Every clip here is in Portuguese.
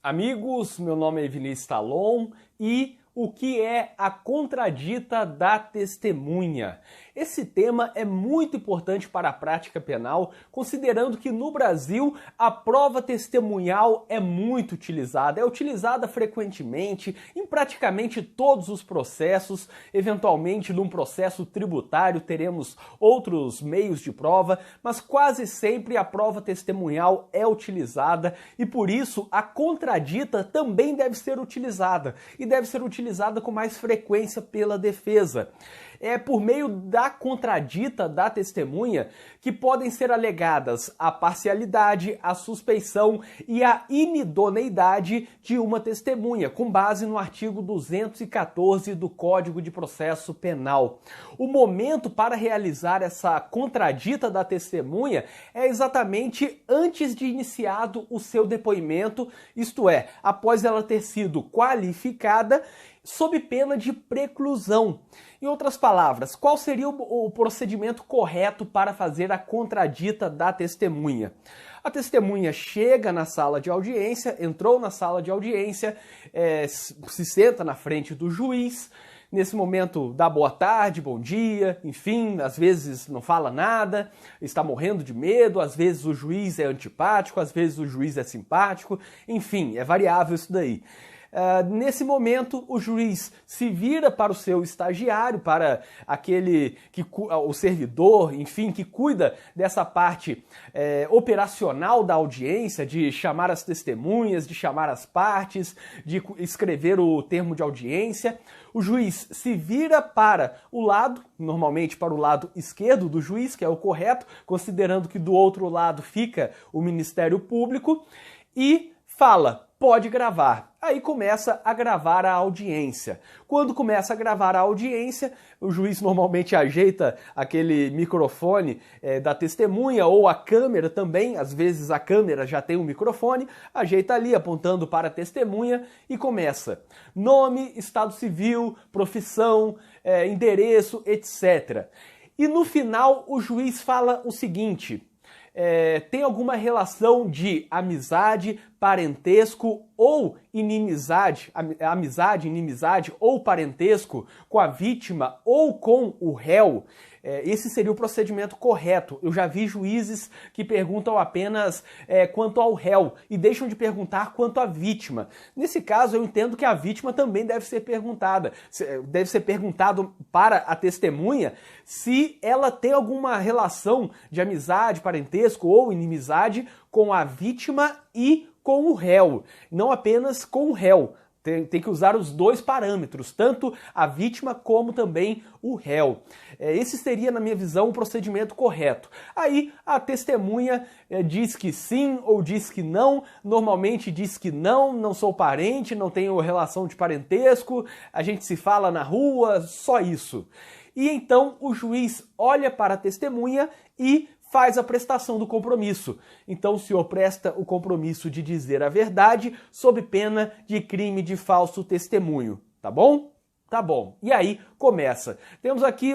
Amigos, meu nome é Vinícius Talon e o que é a contradita da testemunha? Esse tema é muito importante para a prática penal, considerando que no Brasil a prova testemunhal é muito utilizada, é utilizada frequentemente em praticamente todos os processos. Eventualmente, num processo tributário teremos outros meios de prova, mas quase sempre a prova testemunhal é utilizada e por isso a contradita também deve ser utilizada e deve ser utilizada com mais frequência pela defesa. É por meio da contradita da testemunha que podem ser alegadas a parcialidade, a suspeição e a inidoneidade de uma testemunha, com base no artigo 214 do Código de Processo Penal. O momento para realizar essa contradita da testemunha é exatamente antes de iniciado o seu depoimento, isto é, após ela ter sido qualificada sob pena de preclusão. Em outras palavras, qual seria o procedimento correto para fazer a contradita da testemunha? A testemunha chega na sala de audiência, entrou na sala de audiência, se senta na frente do juiz. Nesse momento dá boa tarde, bom dia, enfim, às vezes não fala nada, está morrendo de medo, às vezes o juiz é antipático, às vezes o juiz é simpático, enfim, é variável isso daí. Nesse momento, o juiz se vira para o seu estagiário, para o servidor, enfim, que cuida dessa parte operacional da audiência, de chamar as testemunhas, de chamar as partes, de escrever o termo de audiência. O juiz se vira para o lado, normalmente para o lado esquerdo do juiz, que é o correto, considerando que do outro lado fica o Ministério Público, e fala: pode gravar. Aí começa a gravar a audiência. Quando começa a gravar a audiência, o juiz normalmente ajeita aquele microfone da testemunha ou a câmera também, às vezes a câmera já tem um microfone, ajeita ali apontando para a testemunha e começa. Nome, estado civil, profissão, endereço, etc. E no final o juiz fala o seguinte: tem alguma relação de amizade, parentesco ou inimizade, amizade, inimizade ou parentesco com a vítima ou com o réu? Esse seria o procedimento correto. Eu já vi juízes que perguntam apenas quanto ao réu e deixam de perguntar quanto à vítima. Nesse caso, eu entendo que a vítima também deve ser perguntada. Deve ser perguntado para a testemunha se ela tem alguma relação de amizade, parentesco ou inimizade com a vítima e com o réu, não apenas com o réu. Tem que usar os dois parâmetros, tanto a vítima como também o réu. Esse seria, na minha visão, o procedimento correto. Aí a testemunha diz que sim ou diz que não, normalmente diz que não sou parente, não tenho relação de parentesco, a gente se fala na rua, só isso. E então o juiz olha para a testemunha e faz a prestação do compromisso. Então o senhor presta o compromisso de dizer a verdade sob pena de crime de falso testemunho, tá bom? Tá bom. E aí começa. Temos aqui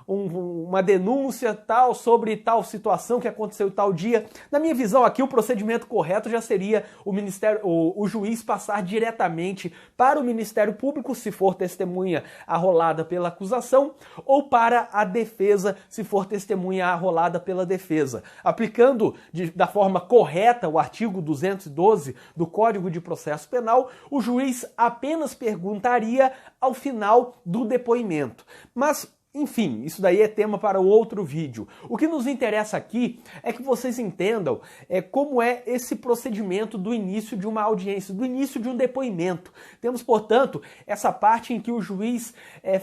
uma denúncia tal sobre tal situação que aconteceu tal dia. Na minha visão aqui o procedimento correto já seria o juiz passar diretamente para o Ministério Público, se for testemunha arrolada pela acusação, ou para a defesa, se for testemunha arrolada pela defesa. Aplicando da forma correta o artigo 212 do Código de Processo Penal, o juiz apenas perguntaria ao final do depoimento. Mas, enfim, isso daí é tema para um outro vídeo. O que nos interessa aqui é que vocês entendam como é esse procedimento do início de uma audiência, do início de um depoimento. Temos, portanto, essa parte em que o juiz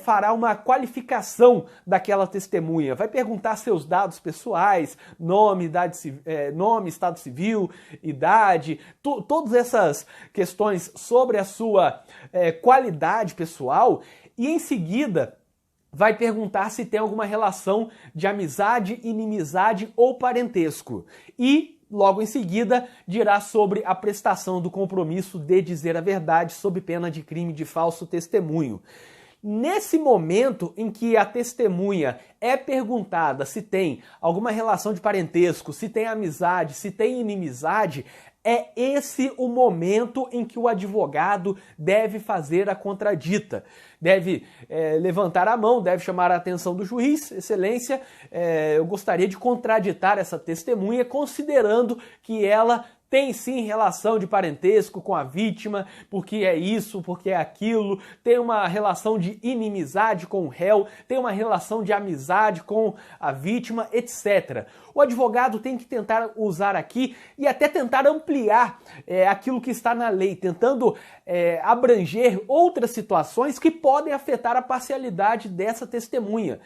fará uma qualificação daquela testemunha. Vai perguntar seus dados pessoais, nome, nome, estado civil, idade, todas essas questões sobre a sua qualidade pessoal e, em seguida, vai perguntar se tem alguma relação de amizade, inimizade ou parentesco. E, logo em seguida, dirá sobre a prestação do compromisso de dizer a verdade sob pena de crime de falso testemunho. Nesse momento em que a testemunha é perguntada se tem alguma relação de parentesco, se tem amizade, se tem inimizade, É esse o momento em que o advogado deve fazer a contradita. Deve levantar a mão, deve chamar a atenção do juiz. Excelência, eu gostaria de contraditar essa testemunha, considerando que ela tem sim relação de parentesco com a vítima, porque é isso, porque é aquilo, tem uma relação de inimizade com o réu, tem uma relação de amizade com a vítima, etc. O advogado tem que tentar usar aqui e até tentar ampliar aquilo que está na lei, tentando abranger outras situações que podem afetar a parcialidade dessa testemunha.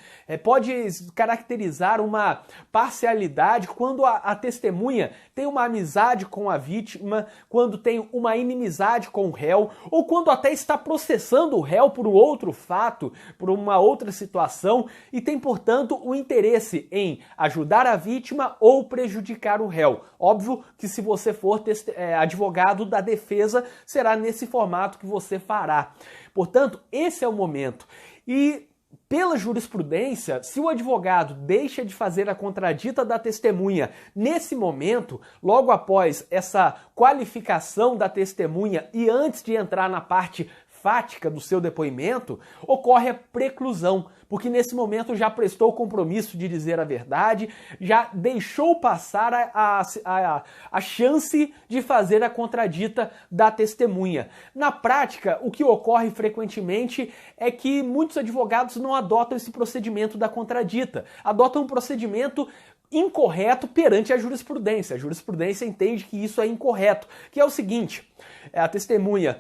Pode caracterizar uma parcialidade quando a testemunha tem uma amizade com a vítima, quando tem uma inimizade com o réu, ou quando até está processando o réu por um outro fato, por uma outra situação, e tem, portanto, o interesse em ajudar a vítima ou prejudicar o réu. Óbvio que se você for advogado da defesa, será nesse formato que você fará. Portanto, esse é o momento. E pela jurisprudência, se o advogado deixa de fazer a contradita da testemunha nesse momento, logo após essa qualificação da testemunha e antes de entrar na parte fática do seu depoimento, ocorre a preclusão, porque nesse momento já prestou o compromisso de dizer a verdade, já deixou passar a chance de fazer a contradita da testemunha. Na prática, o que ocorre frequentemente é que muitos advogados não adotam esse procedimento da contradita, adotam um procedimento incorreto perante a jurisprudência. A jurisprudência entende que isso é incorreto, que é o seguinte: a testemunha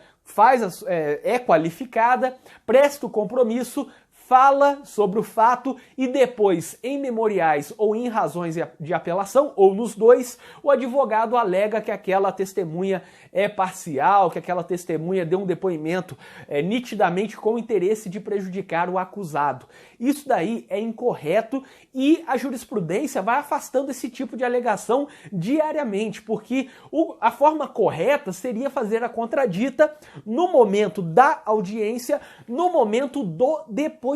é qualificada, presta o compromisso, fala sobre o fato e depois, em memoriais ou em razões de apelação, ou nos dois, o advogado alega que aquela testemunha é parcial, que aquela testemunha deu um depoimento nitidamente com o interesse de prejudicar o acusado. Isso daí é incorreto e a jurisprudência vai afastando esse tipo de alegação diariamente, porque a forma correta seria fazer a contradita no momento da audiência, no momento do depoimento,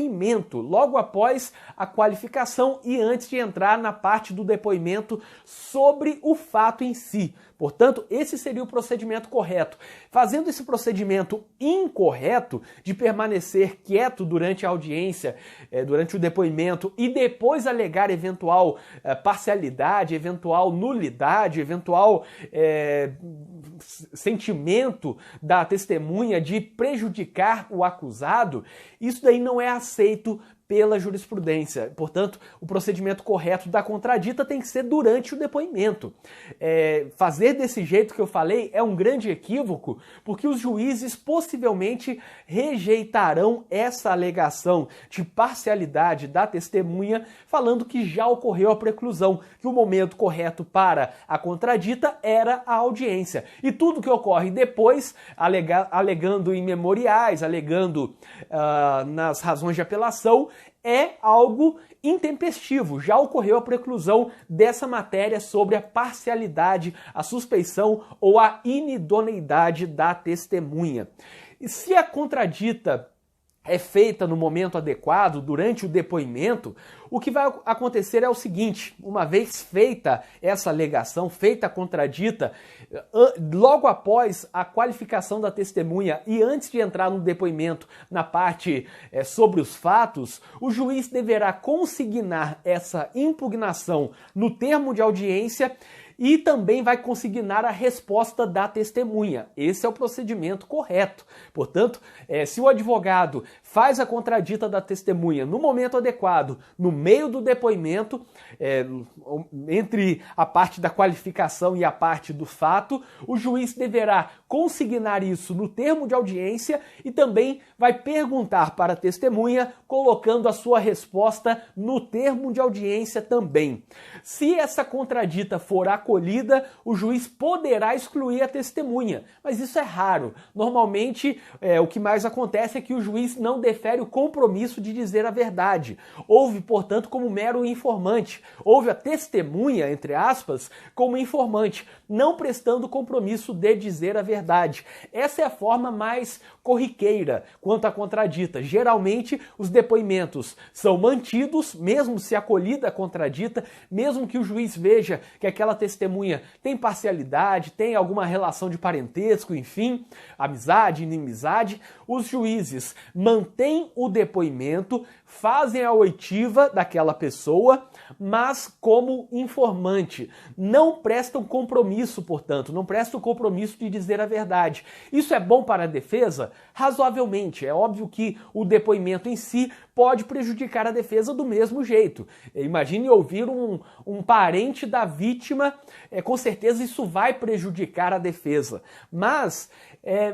logo após a qualificação e antes de entrar na parte do depoimento sobre o fato em si. Portanto, esse seria o procedimento correto. Fazendo esse procedimento incorreto de permanecer quieto durante a audiência, durante o depoimento e depois alegar eventual parcialidade, eventual nulidade, eventual sentimento da testemunha de prejudicar o acusado, isso daí não é aceito pela jurisprudência. Portanto, o procedimento correto da contradita tem que ser durante o depoimento. Fazer desse jeito que eu falei é um grande equívoco, porque os juízes possivelmente rejeitarão essa alegação de parcialidade da testemunha, falando que já ocorreu a preclusão, que o momento correto para a contradita era a audiência. E tudo que ocorre depois, alegando em memoriais, alegando nas razões de apelação, é algo intempestivo. Já ocorreu a preclusão dessa matéria sobre a parcialidade, a suspeição ou a inidoneidade da testemunha. E se a contradita é feita no momento adequado, durante o depoimento, o que vai acontecer é o seguinte: uma vez feita essa alegação, feita a contradita, logo após a qualificação da testemunha e antes de entrar no depoimento na parte sobre os fatos, o juiz deverá consignar essa impugnação no termo de audiência e também vai consignar a resposta da testemunha. Esse é o procedimento correto. Portanto, se o advogado faz a contradita da testemunha no momento adequado, no meio do depoimento, entre a parte da qualificação e a parte do fato, o juiz deverá consignar isso no termo de audiência e também vai perguntar para a testemunha, colocando a sua resposta no termo de audiência também. Se essa contradita for acolhida, o juiz poderá excluir a testemunha, mas isso é raro. Normalmente, o que mais acontece é que o juiz não defere o compromisso de dizer a verdade. Houve, portanto, como mero informante. Houve a testemunha, entre aspas, como informante, não prestando compromisso de dizer a verdade. Essa é a forma mais corriqueira quanto à contradita. Geralmente, os depoimentos são mantidos, mesmo se acolhida a contradita, mesmo que o juiz veja que aquela testemunha testemunha tem parcialidade, tem alguma relação de parentesco, enfim, amizade, inimizade, os juízes mantêm o depoimento, fazem a oitiva daquela pessoa, mas como informante. Não prestam compromisso, portanto, não prestam compromisso de dizer a verdade. Isso é bom para a defesa? Razoavelmente. É óbvio que o depoimento em si pode prejudicar a defesa do mesmo jeito. Imagine ouvir um parente da vítima, com certeza isso vai prejudicar a defesa. Mas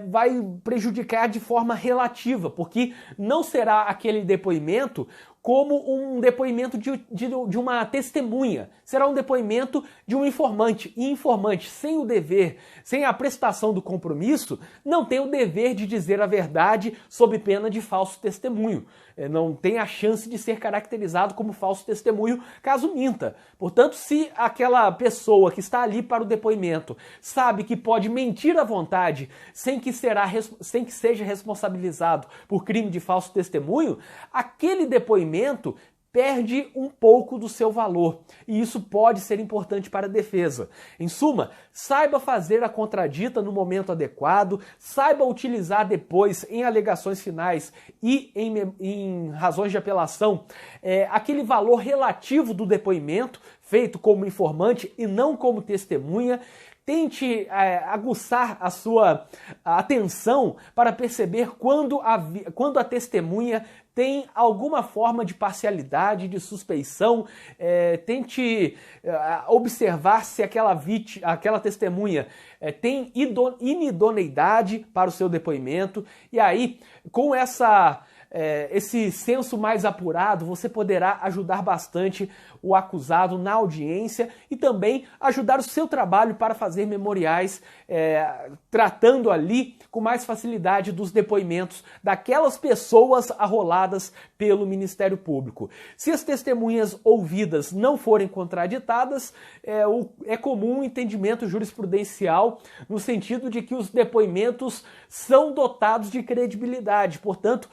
vai prejudicar de forma relativa, porque não será aquele depoimento como um depoimento de uma testemunha. Será um depoimento de um informante. E informante, sem o dever, sem a prestação do compromisso, não tem o dever de dizer a verdade sob pena de falso testemunho. Não tem a chance de ser caracterizado como falso testemunho caso minta. Portanto, se aquela pessoa que está ali para o depoimento sabe que pode mentir à vontade sem que seja responsabilizado por crime de falso testemunho, aquele depoimento perde um pouco do seu valor, e isso pode ser importante para a defesa. Em suma, saiba fazer a contradita no momento adequado, saiba utilizar depois em alegações finais e em razões de apelação aquele valor relativo do depoimento feito como informante e não como testemunha. Tente aguçar a sua atenção para perceber quando a testemunha tem alguma forma de parcialidade, de suspeição. Tente observar se aquela testemunha tem inidoneidade para o seu depoimento. E aí, com esse senso mais apurado, você poderá ajudar bastante o acusado na audiência e também ajudar o seu trabalho para fazer memoriais, tratando ali com mais facilidade dos depoimentos daquelas pessoas arroladas pelo Ministério Público. Se as testemunhas ouvidas não forem contraditadas, é comum um entendimento jurisprudencial no sentido de que os depoimentos são dotados de credibilidade, portanto,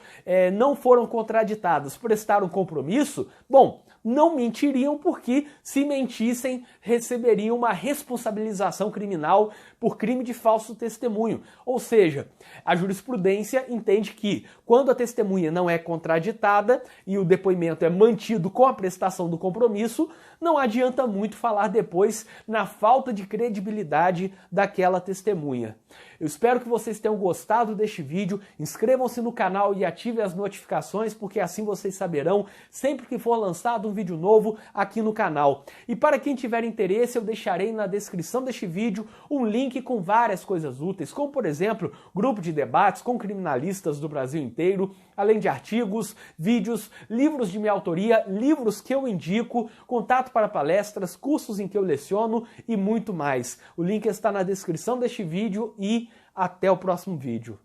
não foram contraditadas, prestaram compromisso, bom, não mentiriam porque, se mentissem, receberiam uma responsabilização criminal por crime de falso testemunho. Ou seja, a jurisprudência entende que, quando a testemunha não é contraditada e o depoimento é mantido com a prestação do compromisso, não adianta muito falar depois na falta de credibilidade daquela testemunha. Eu espero que vocês tenham gostado deste vídeo. Inscrevam-se no canal e ativem as notificações, porque assim vocês saberão sempre que for lançado um vídeo novo aqui no canal. E para quem tiver interesse, eu deixarei na descrição deste vídeo um link com várias coisas úteis, como por exemplo, grupo de debates com criminalistas do Brasil inteiro, além de artigos, vídeos, livros de minha autoria, livros que eu indico, contato para palestras, cursos em que eu leciono e muito mais. O link está na descrição deste vídeo e até o próximo vídeo.